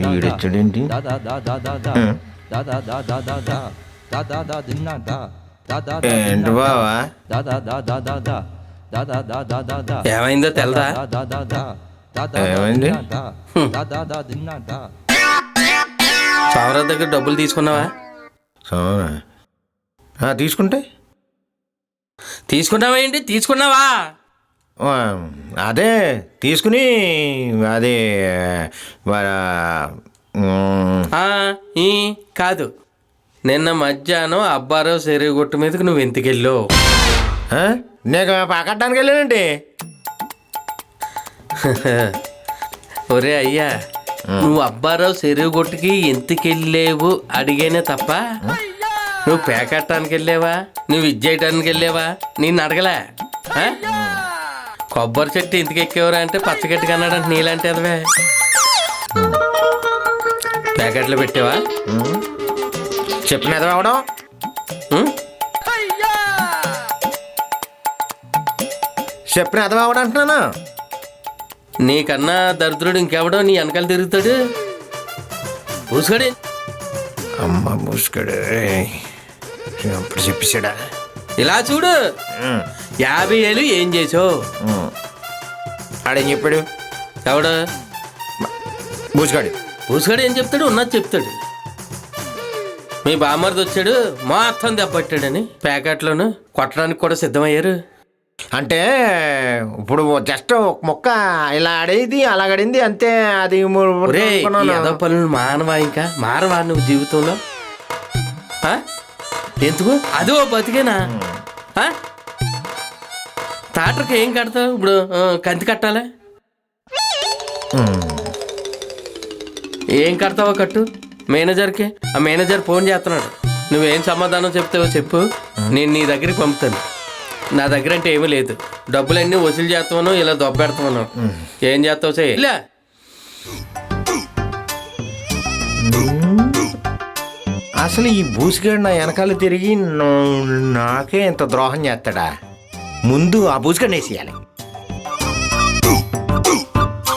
వీడొచ్చాడేంటి? ఏంటి బావా? ఏమైందో తెలదా? ఏమైంది? సౌరవ్ దగ్గర డబ్బులు తీసుకున్నావా? తీసుకున్నావా ఏంటి? తీసుకున్నావా? అదే తీసుకుని అదే కాదు, నిన్న మధ్యాహ్నం అబ్బారావు చెరువు గుట్ట మీదకి నువ్వు ఎంతకెళ్ళావు? నేను పక్కడానికి వెళ్ళానండి. ఒరే అయ్యా, నువ్వు అబ్బారావు చెరువు గుట్టకి ఎంతకెళ్ళేవు అడిగేనే తప్ప నువ్వు పేకట్టడానికి వెళ్ళావా, నువ్వు ఇచ్చేయటానికి వెళ్ళావా నేను అడగలే. కొబ్బరి చెట్టు ఇంటికి ఎక్కేవరా అంటే పచ్చగట్టి కన్నాడంటే నీలాంటి అదవే. ప్యాకెట్లో పెట్టావా? చెప్పిన ఎదవడం చెప్పిన ఎదవడం అంటున్నాను. నీకన్నా దరిద్రుడు ఇంకెవడో నీ వెనకాల తిరుగుతాడు. పూసుకడే అమ్మ పూసుకడే అప్పుడు చెప్పేశాడా? ఇలా చూడు, 50,000 ఏం చేసావు? ఆడేం చెప్పాడు? ఎవడు? పూసుకాడు. పూసుకాడు ఏం చెప్తాడు? ఉన్నది చెప్తాడు. మీ బామ్మర్ది వచ్చాడు మొత్తం దెబ్బట్టాడని ప్యాకెట్లోను కొట్టడానికి కూడా సిద్ధమయ్యారు. అంటే ఇప్పుడు జస్ట్ ఒక మొక్క ఇలా ఆడేది అలాగడింది అంతే. అది ఏదో పనులు మానవా? ఇంకా మానవా నువ్వు జీవితంలో? ఎందుకు అదో బతికేనా? తాటర్కి ఏం కడతావు ఇప్పుడు? కంతి కట్టాలా? ఏం కడతావో కట్టు. మేనేజర్కి ఆ మేనేజర్ ఫోన్ చేస్తున్నాడు. నువ్వేం సమాధానం చెప్తావో చెప్పు, నేను నీ దగ్గరికి పంపుతాను. నా దగ్గర అంటే ఏమీ లేదు, డబ్బులన్నీ వసూలు చేస్తాను, ఇలా దొబ్బెడతాను. ఏం చేస్తావు చెయ్యి. అసలు ఈ బూసిగాడు నా వెనకాల తిరిగి నాకే ఇంత ద్రోహం చేస్తాడా? ముందు ఆ బూసిగాడిని వేసేయాలి.